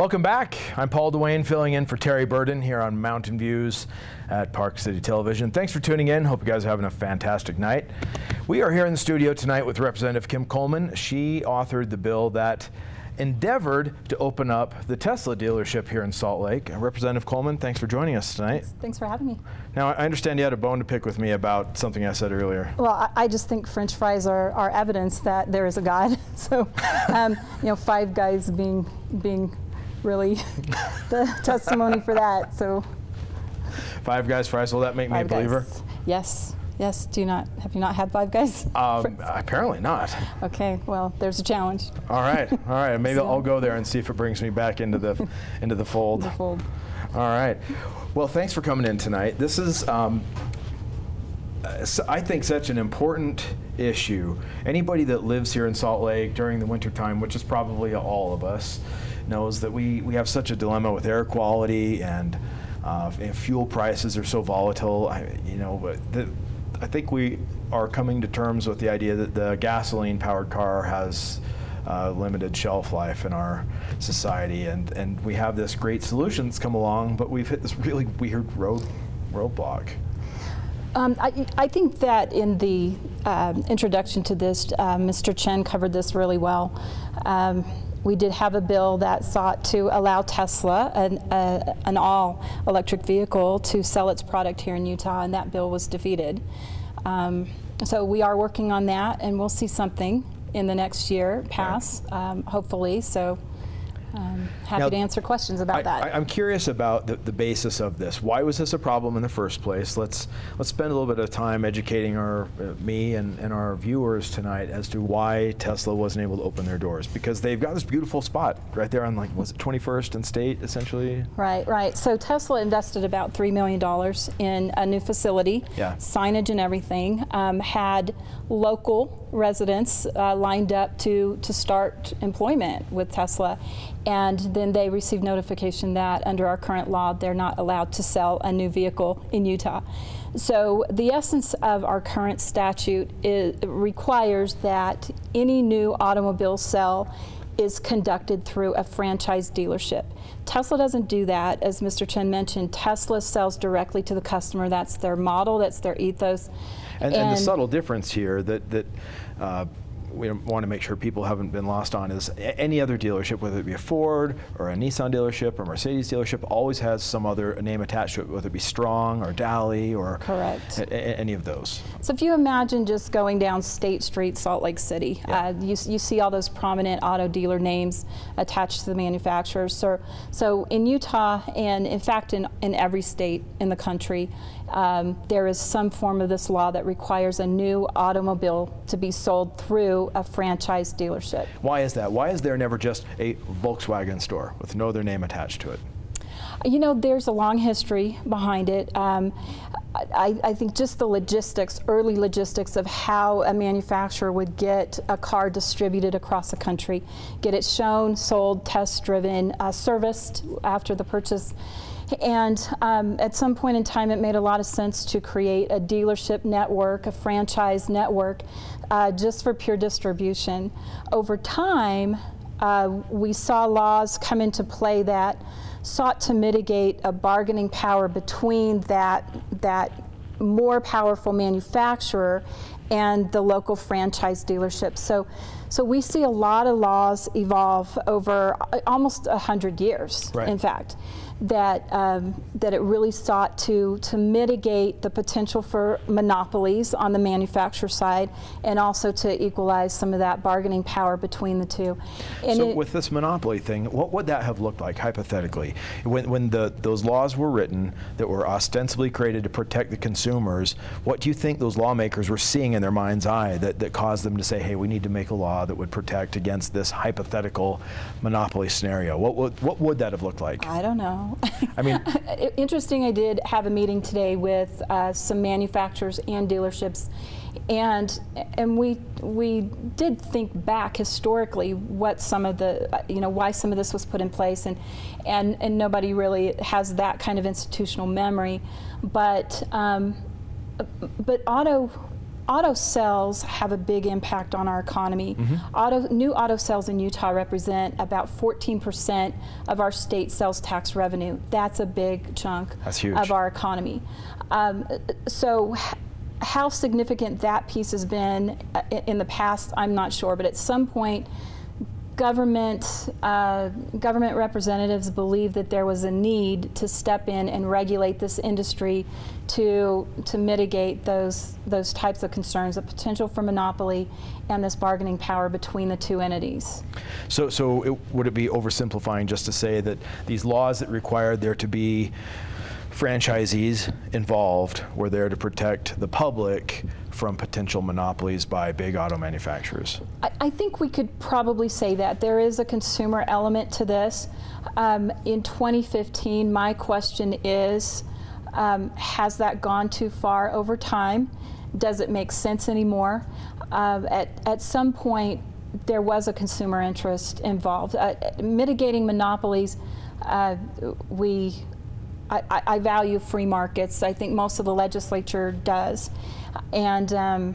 Welcome back. I'm Paul Duane, filling in for Terry Burden here on Mountain Views at Park City Television. Thanks for tuning in. Hope you guys are having a fantastic night. We are here in the studio tonight with Representative Kim Coleman. She authored the bill that endeavored to open up the Tesla dealership here in Salt Lake. Representative Coleman, thanks for joining us tonight. Thanks for having me. Now, I understand you had a bone to pick with me about something I said earlier. Well, I just think French fries are evidence that there is a God. So, you know, Five Guys being really the testimony for that. So, Five Guys fries, will that make me a believer? Yes. Yes. Have you not had Five Guys? Apparently not. Okay. Well, there's a challenge. All right. All right. Maybe I'll go there and see if it brings me back into the fold. The fold. All right. Well, thanks for coming in tonight. This is, I think, such an important issue. Anybody that lives here in Salt Lake during the wintertime, which is probably all of us, knows that we have such a dilemma with air quality and fuel prices are so volatile. I think we are coming to terms with the idea that the gasoline-powered car has limited shelf life in our society, and we have this great solution that's come along, but we've hit this really weird roadblock. I think that in the introduction to this, Mr. Chen covered this really well. We did have a bill that sought to allow Tesla, an all-electric vehicle, to sell its product here in Utah, and that bill was defeated. So we are working on that, and we'll see something in the next year pass, hopefully. So happy to answer questions about that. I'm curious about the basis of this. Why was this a problem in the first place? Let's spend a little bit of time educating me and our viewers tonight as to why Tesla wasn't able to open their doors, because they've got this beautiful spot right there on, like, was it 21st and State, essentially? Right, right. So Tesla invested about $3 million in a new facility, signage and everything, had local residents lined up to start employment with Tesla, and then they received notification that under our current law they're not allowed to sell a new vehicle in Utah. So the essence of our current statute requires that any new automobile sale is conducted through a franchise dealership. Tesla doesn't do that. As Mr. Chen mentioned, Tesla sells directly to the customer. That's their model, that's their ethos. And the subtle difference here that we want to make sure people haven't been lost on is any other dealership, whether it be a Ford or a Nissan dealership or a Mercedes dealership, always has some other name attached to it, whether it be Strong or Dally or any of those. So if you imagine just going down State Street, Salt Lake City, you see all those prominent auto dealer names attached to the manufacturers. So in Utah, and in fact in every state in the country, there is some form of this law that requires a new automobile to be sold through a franchise dealership. Why is that? Why is there never just a Volkswagen store with no other name attached to it? You know, there's a long history behind it. I think just the logistics, early logistics of how a manufacturer would get a car distributed across the country, get it shown, sold, test-driven, serviced after the purchase. And at some point in time, it made a lot of sense to create a dealership network, a franchise network, just for pure distribution. Over time, we saw laws come into play that sought to mitigate a bargaining power between that more powerful manufacturer and the local franchise dealership. So we see a lot of laws evolve over almost 100 years, in fact, that it really sought to mitigate the potential for monopolies on the manufacturer side, and also to equalize some of that bargaining power between the two. And so with this monopoly thing, what would that have looked like hypothetically? When those laws were written that were ostensibly created to protect the consumers, what do you think those lawmakers were seeing in their mind's eye that caused them to say, hey, we need to make a law that would protect against this hypothetical monopoly scenario? What would that have looked like? I don't know. I mean, interesting. I did have a meeting today with some manufacturers and dealerships, and we did think back historically what some of the why some of this was put in place, and nobody really has that kind of institutional memory, but auto sales have a big impact on our economy. New auto sales in Utah represent about 14% of our state sales tax revenue. That's a big chunk of our economy. So how significant that piece has been in the past, I'm not sure, but at some point, government representatives believed that there was a need to step in and regulate this industry to mitigate those types of concerns, the potential for monopoly and this bargaining power between the two entities. So would it be oversimplifying just to say that these laws that required there to be franchisees involved were there to protect the public from potential monopolies by big auto manufacturers? I think we could probably say that. There is a consumer element to this. In 2015, my question is, has that gone too far over time? Does it make sense anymore? At some point, there was a consumer interest involved. Mitigating monopolies, I value free markets. I think most of the legislature does. And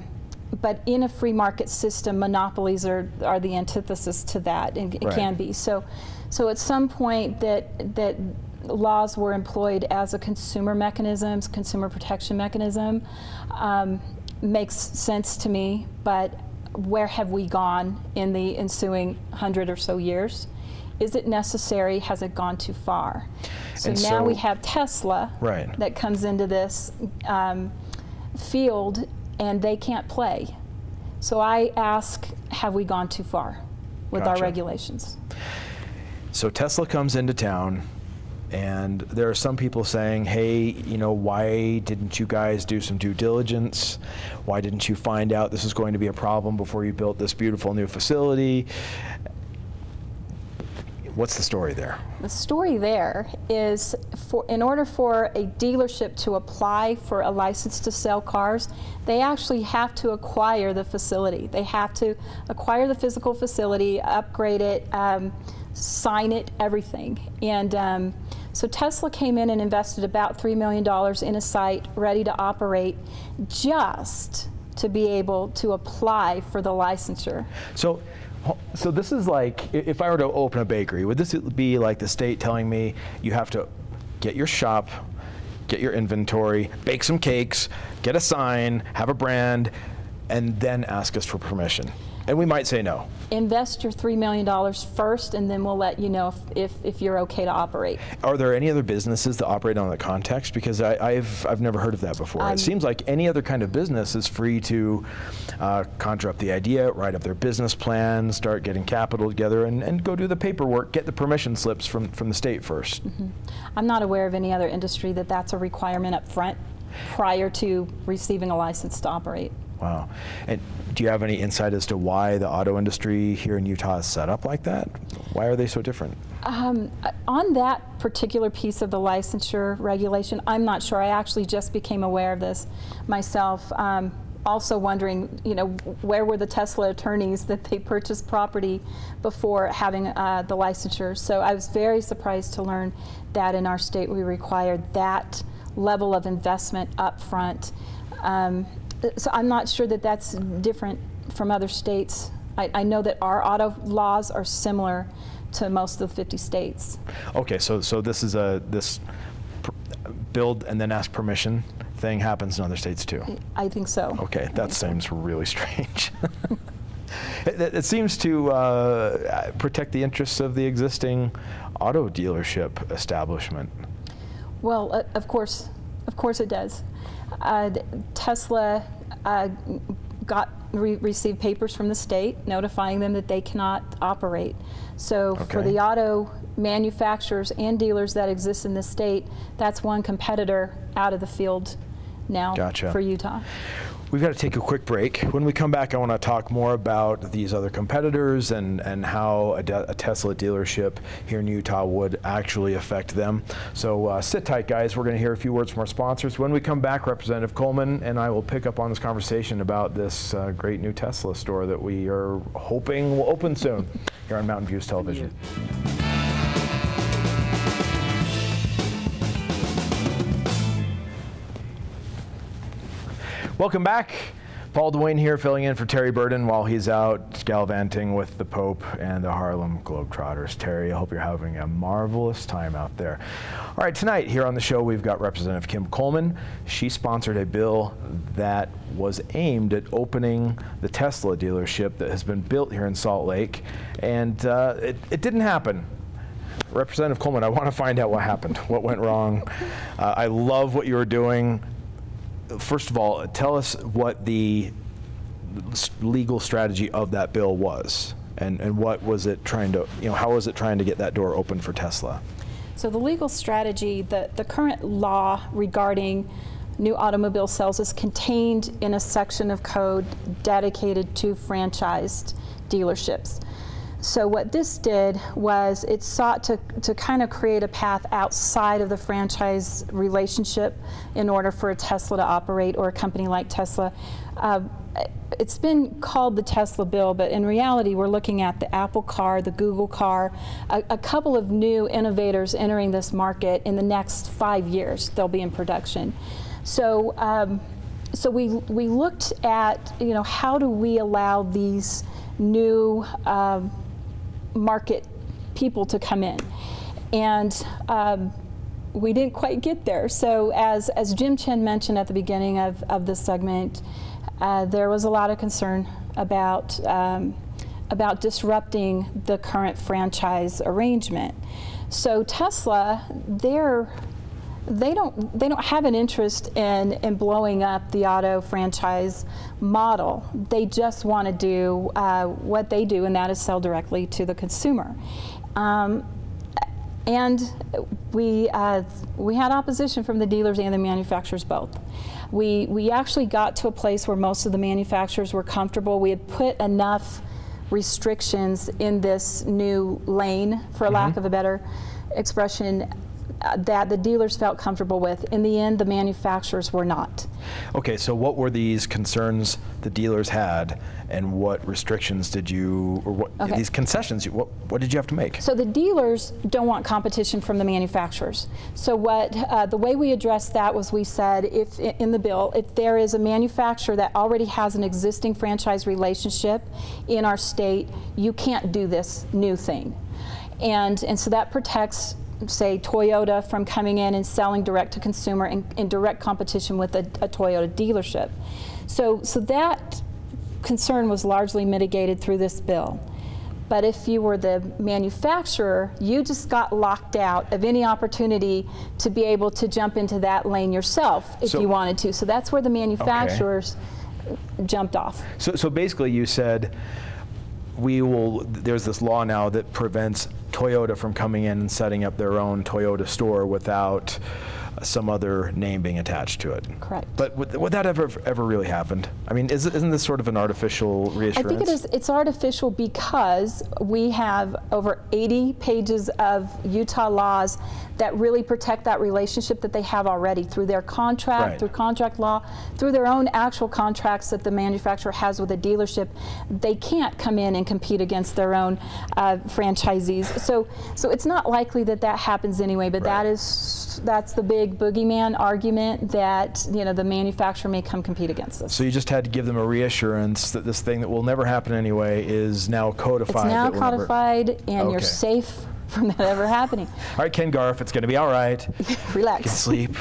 but in a free market system, monopolies are the antithesis to that, and it can be. So at some point that laws were employed as a consumer mechanism, consumer protection mechanism, makes sense to me, but where have we gone in the ensuing 100 or so years? Is it necessary? Has it gone too far? So now we have Tesla that comes into this field, and they can't play. So I ask, have we gone too far with our regulations? So Tesla comes into town, and there are some people saying, hey, you know, why didn't you guys do some due diligence? Why didn't you find out this was going to be a problem before you built this beautiful new facility? What's the story there? The story there is, in order for a dealership to apply for a license to sell cars, they actually have to acquire the facility. They have to acquire the physical facility, upgrade it, sign it, everything. And so Tesla came in and invested about $3 million in a site ready to operate just to be able to apply for the licensure. So this is like, if I were to open a bakery, would this be like the state telling me you have to get your shop, get your inventory, bake some cakes, get a sign, have a brand, and then ask us for permission? And we might say no. Invest your $3 million first, and then we'll let you know if you're okay to operate. Are there any other businesses that operate on the context? Because I've never heard of that before. It seems like any other kind of business is free to conjure up the idea, write up their business plan, start getting capital together, and go do the paperwork, get the permission slips from the state first. I'm not aware of any other industry that's a requirement up front prior to receiving a license to operate. Wow. And do you have any insight as to why the auto industry here in Utah is set up like that? Why are they so different? On that particular piece of the licensure regulation, I'm not sure. I actually just became aware of this myself. Also wondering, you know, where were the Tesla attorneys that they purchased property before having the licensure? So I was very surprised to learn that in our state we required that level of investment up front. So I'm not sure that that's different from other states. I know that our auto laws are similar to most of the 50 states. Okay, so this is this build and then ask permission thing happens in other states too? I think so. Okay, that seems really strange. It seems to protect the interests of the existing auto dealership establishment. Well, of course it does. Tesla received papers from the state notifying them that they cannot operate. So for the auto manufacturers and dealers that exist in the state, that's one competitor out of the field now for Utah. We've got to take a quick break. When we come back, I want to talk more about these other competitors and how a Tesla dealership here in Utah would actually affect them. So sit tight, guys. We're going to hear a few words from our sponsors. When we come back, Representative Coleman and I will pick up on this conversation about this great new Tesla store that we are hoping will open soon here on Mountain Views Television. Welcome back. Paul Dwayne here, filling in for Terry Burden while he's out gallivanting with the Pope and the Harlem Globetrotters. Terry, I hope you're having a marvelous time out there. All right, tonight here on the show we've got Representative Kim Coleman. She sponsored a bill that was aimed at opening the Tesla dealership that has been built here in Salt Lake, and it didn't happen. Representative Coleman, I want to find out what happened, what went wrong. I love what you were doing. First of all, tell us what the legal strategy of that bill was, and what was it trying to, how was it trying to get that door open for Tesla? So the legal strategy, the current law regarding new automobile sales is contained in a section of code dedicated to franchised dealerships. So what this did was it sought to kind of create a path outside of the franchise relationship in order for a Tesla to operate, or a company like Tesla. It's been called the Tesla bill, but in reality we're looking at the Apple car, the Google car, a couple of new innovators entering this market in the next 5 years. They'll be in production. So, so we looked at, how do we allow these new market people to come in, and we didn't quite get there. So as Jim Chen mentioned at the beginning of this segment, there was a lot of concern about disrupting the current franchise arrangement. So Tesla, they don't have an interest in blowing up the auto franchise model. They just want to do what they do, and that is sell directly to the consumer. And we had opposition from the dealers and the manufacturers both. We actually got to a place where most of the manufacturers were comfortable. We had put enough restrictions in this new lane, for lack of a better expression, that the dealers felt comfortable with. In the end, the manufacturers were not. Okay, so what were these concerns the dealers had, and what restrictions did you, or what these concessions, what did you have to make? So the dealers don't want competition from the manufacturers. So what the way we addressed that was, we said, if in the bill, if there is a manufacturer that already has an existing franchise relationship in our state, you can't do this new thing. And so that protects, say, Toyota from coming in and selling direct to consumer in direct competition with a Toyota dealership. So that concern was largely mitigated through this bill. But if you were the manufacturer, you just got locked out of any opportunity to be able to jump into that lane yourself if you wanted to. So that's where the manufacturers jumped off. So basically you said, there's this law now that prevents Toyota from coming in and setting up their own Toyota store without some other name being attached to it. Correct. But would that ever really happened? I mean, isn't this sort of an artificial reassurance? I think it is. It's artificial because we have over 80 pages of Utah laws that really protect that relationship that they have already through their contract, through contract law, through their own actual contracts that the manufacturer has with a dealership. They can't come in and compete against their own franchisees. So it's not likely that happens anyway, but that's the big boogeyman argument, that the manufacturer may come compete against us. So you just had to give them a reassurance that this thing that will never happen anyway is now codified. It's now codified, and you're safe from that ever happening. All right, Ken Garf, it's going to be all right. Relax. You can sleep.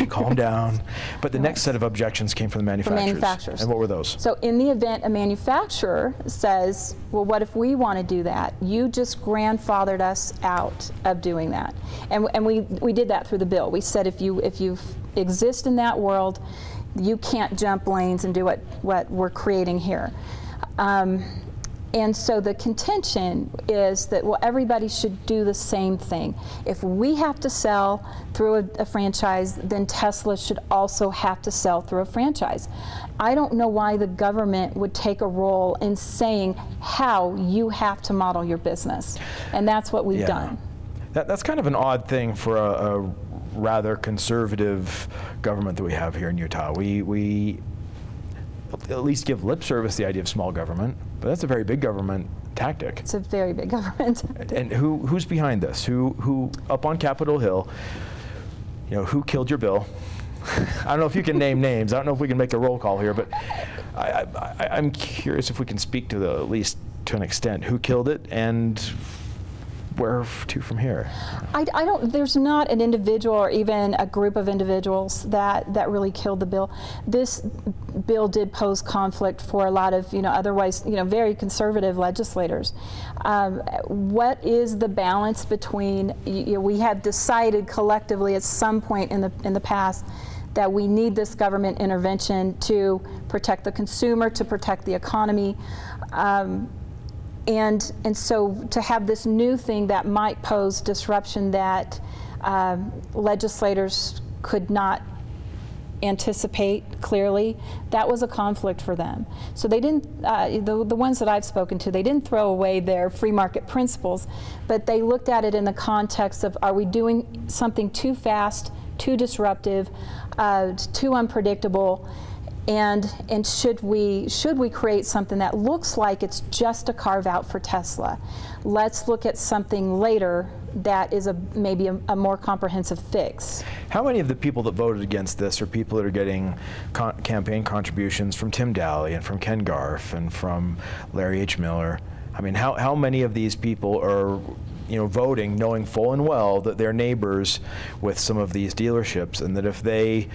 Calm down. But the next set of objections came from the manufacturers. From manufacturers. And what were those? So in the event a manufacturer says, well, what if we want to do that? You just grandfathered us out of doing that. And we did that through the bill. We said if you exist in that world, you can't jump lanes and do what we're creating here. And so the contention is that, well, everybody should do the same thing. If we have to sell through a franchise, then Tesla should also have to sell through a franchise. I don't know why the government would take a role in saying how you have to model your business. And that's what we've done. That's kind of an odd thing for a rather conservative government that we have here in Utah. We at least give lip service to the idea of small government, but that's a very big government tactic. It's a very big government. And who's behind this? Who up on Capitol Hill, who killed your bill? I don't know if you can name names. I don't know if we can make a roll call here, but I'm curious if we can speak to at least to an extent, who killed it and where to from here? I don't, there's not an individual or even a group of individuals that really killed the bill. This bill did pose conflict for a lot of, otherwise, very conservative legislators. What is the balance between, we have decided collectively at some point in the past that we need this government intervention to protect the consumer, to protect the economy. And so to have this new thing that might pose disruption that legislators could not anticipate clearly, that was a conflict for them. So they didn't, the ones that I've spoken to, they didn't throw away their free market principles, but they looked at it in the context of, are we doing something too fast, too disruptive, too unpredictable? And should we create something that looks like it's just a carve out for Tesla? Let's look at something later that is maybe a more comprehensive fix. How many of the people that voted against this are people that are getting campaign contributions from Tim Daly and from Ken Garff and from Larry H. Miller? I mean, how many of these people are voting knowing full and well that they're neighbors with some of these dealerships, and that if they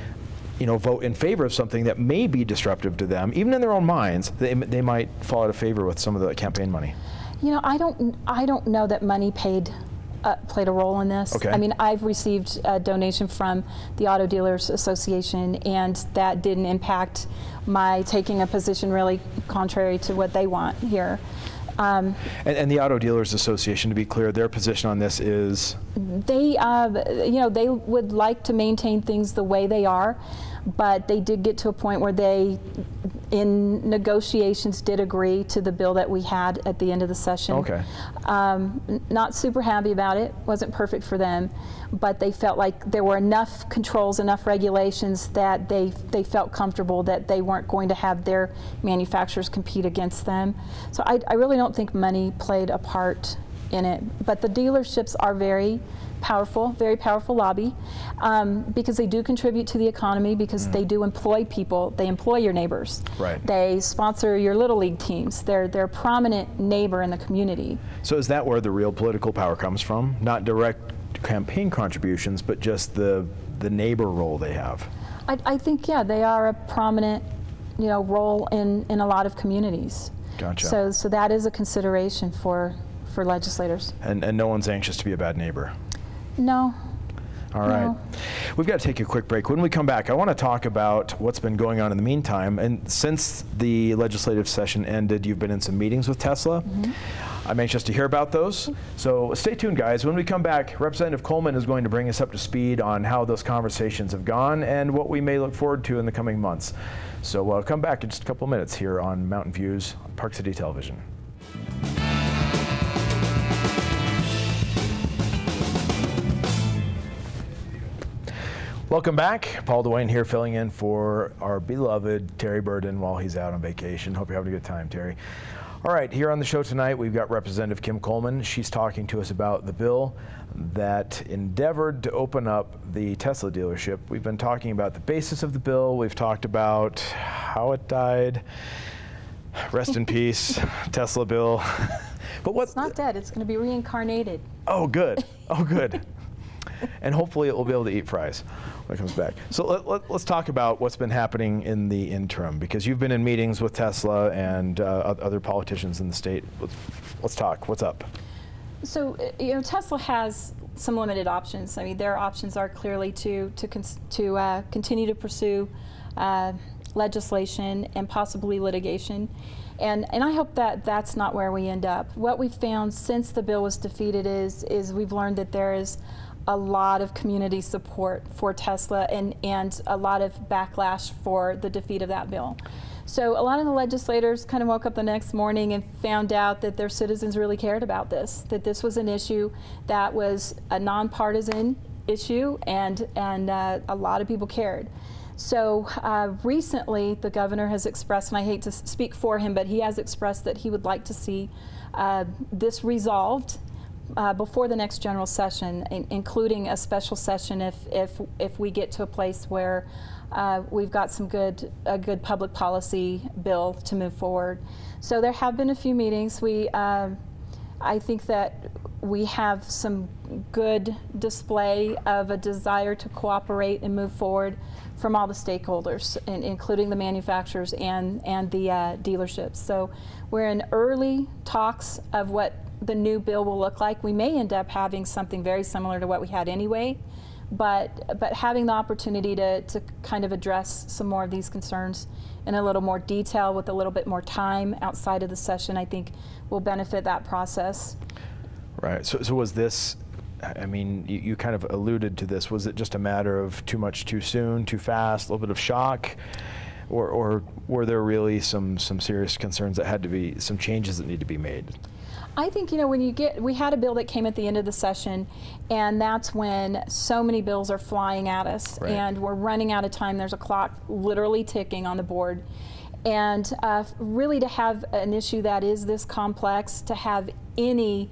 vote in favor of something that may be disruptive to them, even in their own minds, they might fall out of favor with some of the campaign money? I don't know that money played a role in this. Okay. I mean, I've received a donation from the Auto Dealers Association, and that didn't impact my taking a position really contrary to what they want here. And the Auto Dealers Association, to be clear, their position on this is? They, they would like to maintain things the way they are, but they did get to a point where they, in negotiations, did agree to the bill that we had at the end of the session. Okay. Not super happy about it. Wasn't perfect for them, but they felt like there were enough controls, enough regulations that they felt comfortable that they weren't going to have their manufacturers compete against them. So I really don't think money played a part in it, but the dealerships are very powerful lobby, because they do contribute to the economy, because they do employ people. They employ your neighbors. Right. They sponsor your Little League teams. They're a prominent neighbor in the community. So is that where the real political power comes from? Not direct campaign contributions, but just the neighbor role they have? I think, yeah, they are a prominent role in a lot of communities. Gotcha. So that is a consideration for legislators. And no one's anxious to be a bad neighbor? No. All right. We've got to take a quick break. When we come back, I want to talk about what's been going on in the meantime. And since the legislative session ended, you've been in some meetings with Tesla. I'm anxious to hear about those. So stay tuned, guys. When we come back, Representative Coleman is going to bring us up to speed on how those conversations have gone and what we may look forward to in the coming months. So come back in just a couple of minutes here on Mountain Views on Park City Television. Welcome back. Paul Dwayne here, filling in for our beloved Terry Burden while he's out on vacation. Hope you're having a good time, Terry. All right, here on the show tonight, we've got Representative Kim Coleman. She's talking to us about the bill that endeavored to open up the Tesla dealership. We've been talking about the basis of the bill. We've talked about how it died. Rest in peace, Tesla bill. But It's not dead. It's going to be reincarnated. Oh, good. Oh, good. And hopefully it will be able to eat fries when it comes back. So let's talk about what's been happening in the interim, because you've been in meetings with Tesla and other politicians in the state. Let's talk. What's up? So, Tesla has some limited options. I mean, their options are clearly to continue to pursue legislation and possibly litigation. And I hope that that's not where we end up. What we've found since the bill was defeated is we've learned that there is a lot of community support for Tesla and a lot of backlash for the defeat of that bill. So a lot of the legislators kind of woke up the next morning and found out that their citizens really cared about this, that this was an issue that was a nonpartisan issue, and a lot of people cared. So recently the governor has expressed, and I hate to speak for him, but he has expressed that he would like to see this resolved before the next general session, including a special session if we get to a place where we've got a good public policy bill to move forward. So there have been a few meetings. I think that we have some good display of a desire to cooperate and move forward from all the stakeholders, including the manufacturers and the dealerships. So we're in early talks of what the new bill will look like. We may end up having something very similar to what we had anyway, but having the opportunity to kind of address some more of these concerns in a little more detail with a little bit more time outside of the session, I think will benefit that process. Right. So was this, I mean, you kind of alluded to this, was it just a matter of too much too soon, too fast, a little bit of shock? Or were there really some serious concerns that had to be, some changes that need to be made? I think, when we had a bill that came at the end of the session, and that's when so many bills are flying at us, right, and we're running out of time. There's a clock literally ticking on the board. And really to have an issue that is this complex, to have any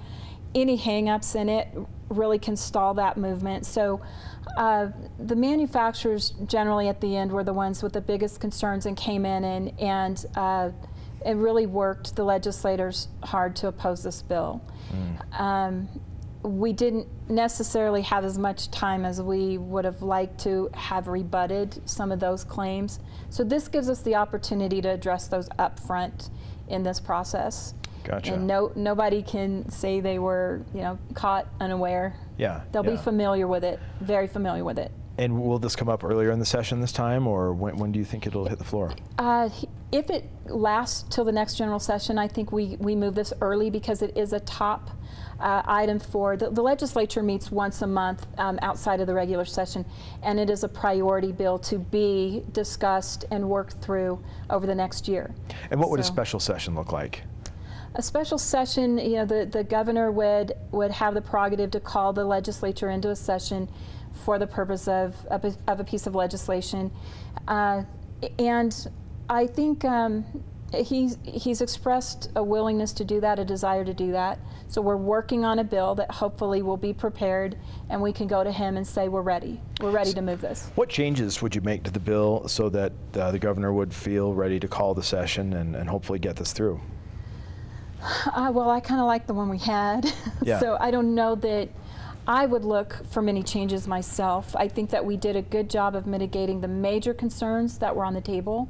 hang-ups in it really can stall that movement. So the manufacturers generally at the end were the ones with the biggest concerns and came in and it really worked the legislators hard to oppose this bill. We didn't necessarily have as much time as we would have liked to have rebutted some of those claims. So this gives us the opportunity to address those up front in this process. Gotcha. And nobody can say they were, caught unaware. Yeah. They'll be familiar with it, very familiar with it. And will this come up earlier in the session this time, or when do you think it'll hit the floor? If it lasts till the next general session, I think we move this early because it is a top item for the legislature meets once a month outside of the regular session, and it is a priority bill to be discussed and worked through over the next year. And what would a special session look like? A special session, the governor would have the prerogative to call the legislature into a session for the purpose of a piece of legislation, and I think he's expressed a willingness to do that, a desire to do that. So we're working on a bill that hopefully will be prepared, and we can go to him and say we're ready. We're ready to move this. What changes would you make to the bill so that the governor would feel ready to call the session and hopefully get this through? Well, I kind of like the one we had. Yeah. So I don't know that I would look for many changes myself. I think that we did a good job of mitigating the major concerns that were on the table.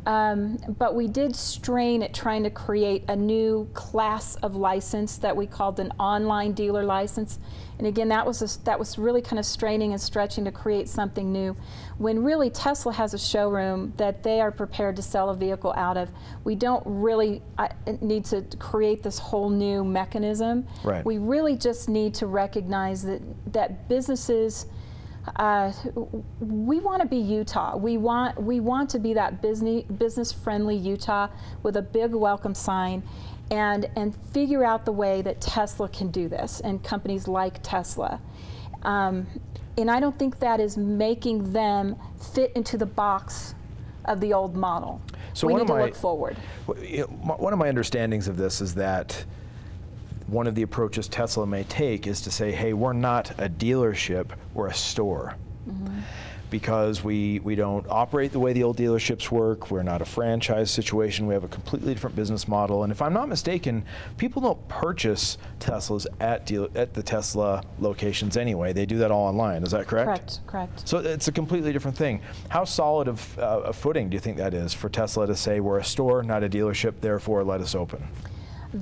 But we did strain at trying to create a new class of license that we called an online dealer license. And again, that was really kind of straining and stretching to create something new, when really Tesla has a showroom that they are prepared to sell a vehicle out of. We don't really need to create this whole new mechanism. Right. We really just need to recognize that businesses, we want to be Utah. We want to be that business-friendly Utah with a big welcome sign, and figure out the way that Tesla can do this, and companies like Tesla. And I don't think that is making them fit into the box of the old model. So we need to look forward. One of my understandings of this is that one of the approaches Tesla may take is to say, hey, we're not a dealership, we're a store. Mm-hmm. Because we don't operate the way the old dealerships work, we're not a franchise situation, we have a completely different business model. And if I'm not mistaken, people don't purchase Teslas at the Tesla locations anyway. They do that all online, is that correct? Correct, correct. So it's a completely different thing. How solid of a footing do you think that is for Tesla to say, we're a store, not a dealership, therefore let us open?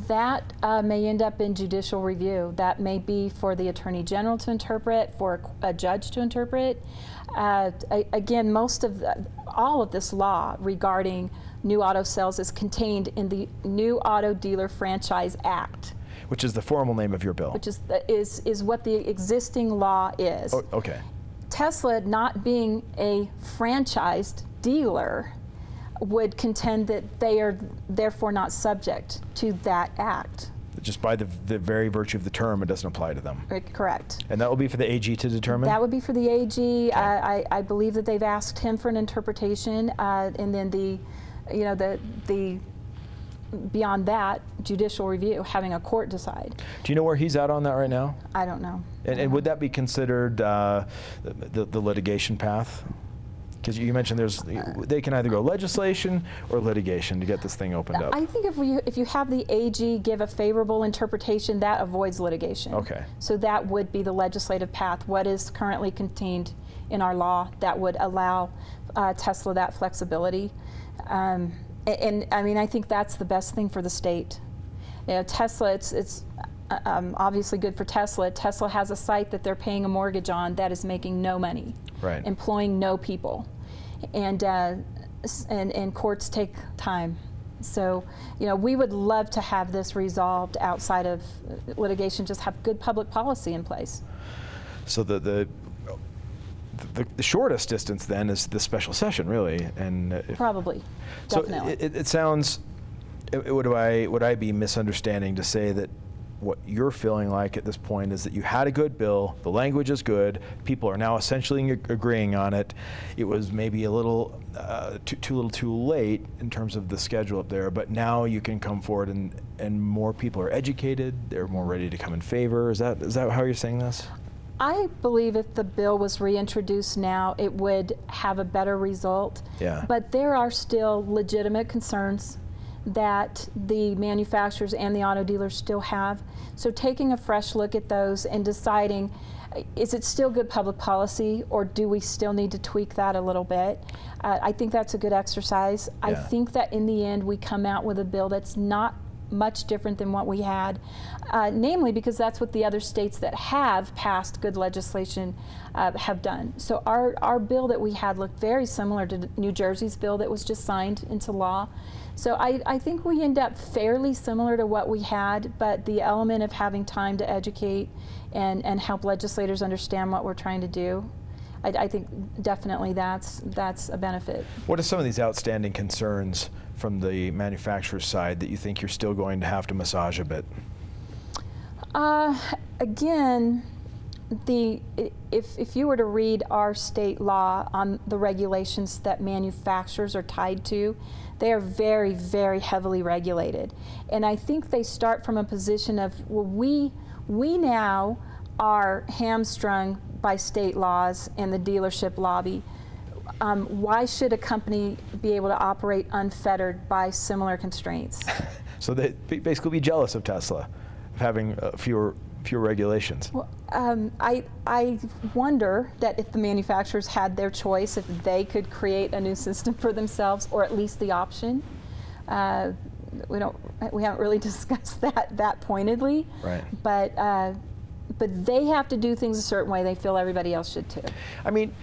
That may end up in judicial review. That may be for the Attorney General to interpret, for a judge to interpret. Again, all of this law regarding new auto sales is contained in the New Auto Dealer Franchise Act, which is the formal name of your bill. Which is what the existing law is. Oh, okay. Tesla, not being a franchised dealer, would contend that they are therefore not subject to that act. Just by the very virtue of the term, it doesn't apply to them. Correct. And that will be for the AG to determine? That would be for the AG. Okay. I believe that they've asked him for an interpretation, and then the beyond that, judicial review, having a court decide. Do you know where he's at on that right now? I don't know. And would that be considered the litigation path? Because you mentioned they can either go legislation or litigation to get this thing opened up. I think if you have the AG give a favorable interpretation, that avoids litigation. Okay. So that would be the legislative path. What is currently contained in our law that would allow Tesla that flexibility. And I mean, I think that's the best thing for the state. You know, Tesla, it's obviously good for Tesla. Tesla has a site that they're paying a mortgage on that is making no money, right, employing no people, and courts take time. So, you know, we would love to have this resolved outside of litigation, just have good public policy in place. So the shortest distance then is the special session, really, and probably, definitely. So it sounds. Would I be misunderstanding to say that what you're feeling like at this point is that you had a good bill, the language is good, people are now essentially agreeing on it. It was maybe a little too late in terms of the schedule up there, but now you can come forward and more people are educated, they're more ready to come in favor. Is that how you're saying this? I believe if the bill was reintroduced now, it would have a better result. Yeah. But there are still legitimate concerns that the manufacturers and the auto dealers still have. So taking a fresh look at those and deciding, is it still good public policy, or do we still need to tweak that a little bit? I think that's a good exercise. Yeah. I think that in the end we come out with a bill that's not much different than what we had, namely because that's what the other states that have passed good legislation have done. So our bill that we had looked very similar to New Jersey's bill that was just signed into law. So I think we end up fairly similar to what we had, but the element of having time to educate and help legislators understand what we're trying to do, I think definitely that's a benefit. What are some of these outstanding concerns from the manufacturer's side that you think you're still going to have to massage a bit? Again, if you were to read our state law on the regulations that manufacturers are tied to, they are very, very heavily regulated. And I think they start from a position of, well, we now are hamstrung by state laws and the dealership lobby. Why should a company be able to operate unfettered by similar constraints? So they basically be jealous of Tesla, of having fewer regulations. Well, I wonder that if the manufacturers had their choice, if they could create a new system for themselves, or at least the option. We haven't really discussed that pointedly. Right. But they have to do things a certain way. They feel everybody else should too. I mean,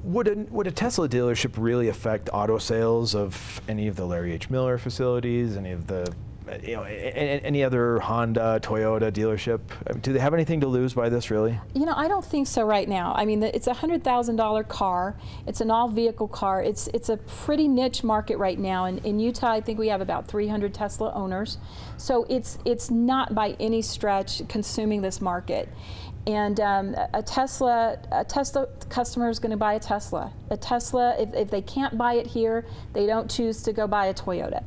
would a Tesla dealership really affect auto sales of any of the Larry H. Miller facilities, any of the, any other Honda, Toyota dealership? I mean, do they have anything to lose by this, really? You know, I don't think so right now. I mean, it's a $100,000 car. It's an all-vehicle car. It's a pretty niche market right now. In Utah, I think we have about 300 Tesla owners. So it's not by any stretch consuming this market. And a Tesla customer is going to buy a Tesla. A Tesla, if they can't buy it here, they don't choose to go buy a Toyota.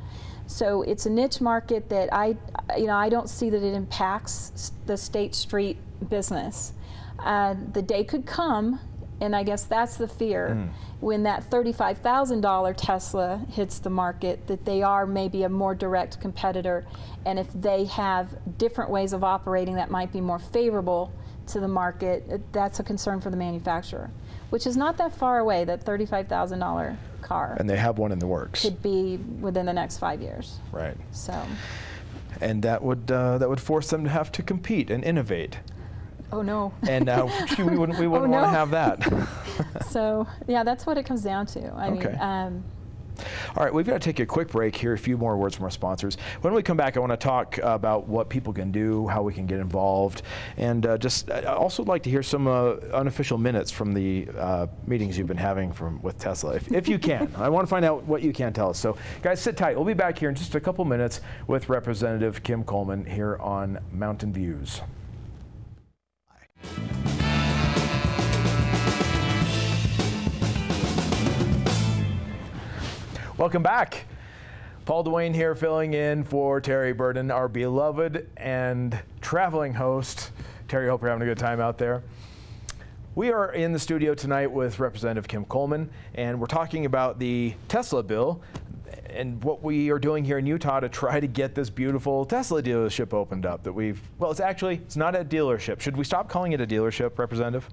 So it's a niche market that I don't see that it impacts the State Street business. The day could come, and I guess that's the fear, when that $35,000 Tesla hits the market, that they are maybe a more direct competitor, and if they have different ways of operating that might be more favorable to the market, that's a concern for the manufacturer, which is not that far away. That $35,000 car. And they have one in the works. Could be within the next 5 years. Right. So. And that would force them to have to compete and innovate. Oh no. And we wouldn't want to have that. So yeah, that's what it comes down to. I mean. All right, we've got to take a quick break here, a few more words from our sponsors. When we come back, I want to talk about what people can do, how we can get involved, and I'd also like to hear some unofficial minutes from the meetings you've been having with Tesla, if you can. I want to find out what you can tell us. So guys, sit tight. We'll be back here in just a couple minutes with Representative Kim Coleman here on Mountain Views. Welcome back. Paul Duane here, filling in for Terry Burden, our beloved and traveling host. Terry, hope you're having a good time out there. We are in the studio tonight with Representative Kim Coleman, and we're talking about the Tesla bill and what we are doing here in Utah to try to get this beautiful Tesla dealership opened up that well, it's not a dealership. Should we stop calling it a dealership, Representative?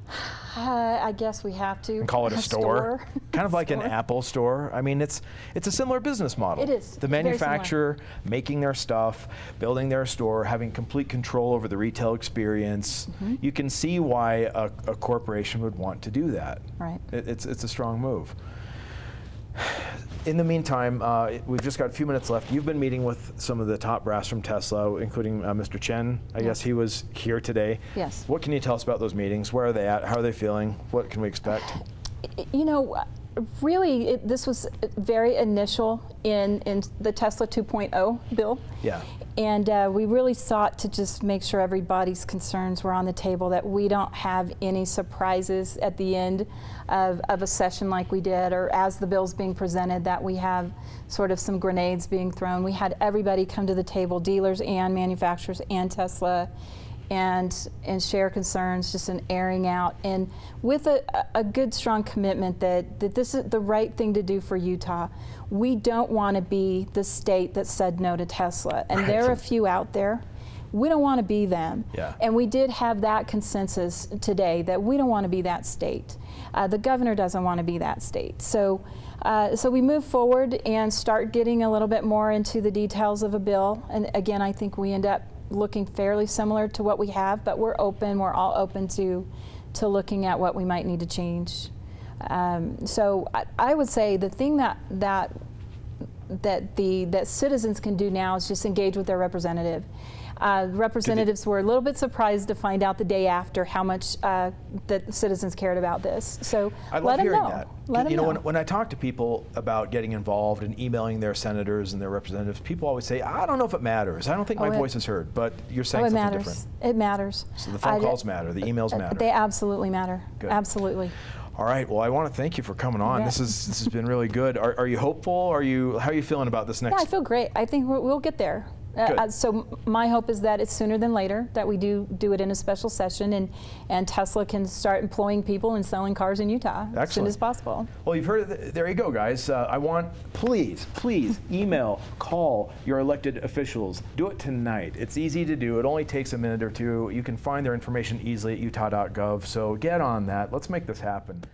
I guess we have to. And call it a store? Kind of like an Apple store. I mean, it's a similar business model. It is. The manufacturer making their stuff, building their store, having complete control over the retail experience. Mm-hmm. You can see why a corporation would want to do that. Right. It's a strong move. In the meantime, we've just got a few minutes left. You've been meeting with some of the top brass from Tesla, including Mr. Chen. I guess he was here today. Yes. What can you tell us about those meetings? Where are they at? How are they feeling? What can we expect? You know, really, this was very initial in the Tesla 2.0 bill. Yeah. And we really sought to just make sure everybody's concerns were on the table, that we don't have any surprises at the end of a session like we did, or as the bill's being presented, that we have sort of some grenades being thrown. We had everybody come to the table, dealers and manufacturers and Tesla, and share concerns, just an airing out, and with a good, strong commitment that this is the right thing to do for Utah. We don't want to be the state that said no to Tesla, and there are a few out there. We don't want to be them. Yeah. And we did have that consensus today that we don't want to be that state. The governor doesn't want to be that state. So we move forward and start getting a little bit more into the details of a bill. And again, I think we end up looking fairly similar to what we have, but we're all open to looking at what we might need to change. So I would say the thing that citizens can do now is just engage with their representative. Representatives were a little bit surprised to find out the day after how much that citizens cared about this. So I love hearing that. You know, when I talk to people about getting involved and emailing their senators and their representatives, people always say, I don't know if it matters. I don't think my voice is heard. But you're saying something different. It matters. So the phone calls matter. The emails matter. They absolutely matter. Good. Absolutely. All right. Well, I want to thank you for coming on. Yeah. This has been really good. Are you hopeful? How are you feeling about this next? Yeah, I feel great. I think we'll get there. So my hope is that it's sooner than later, that we do it in a special session, and Tesla can start employing people and selling cars in Utah as soon as possible. Well, you've heard it. There you go, guys. I want, please email, call your elected officials. Do it tonight. It's easy to do. It only takes a minute or two. You can find their information easily at utah.gov. So get on that. Let's make this happen.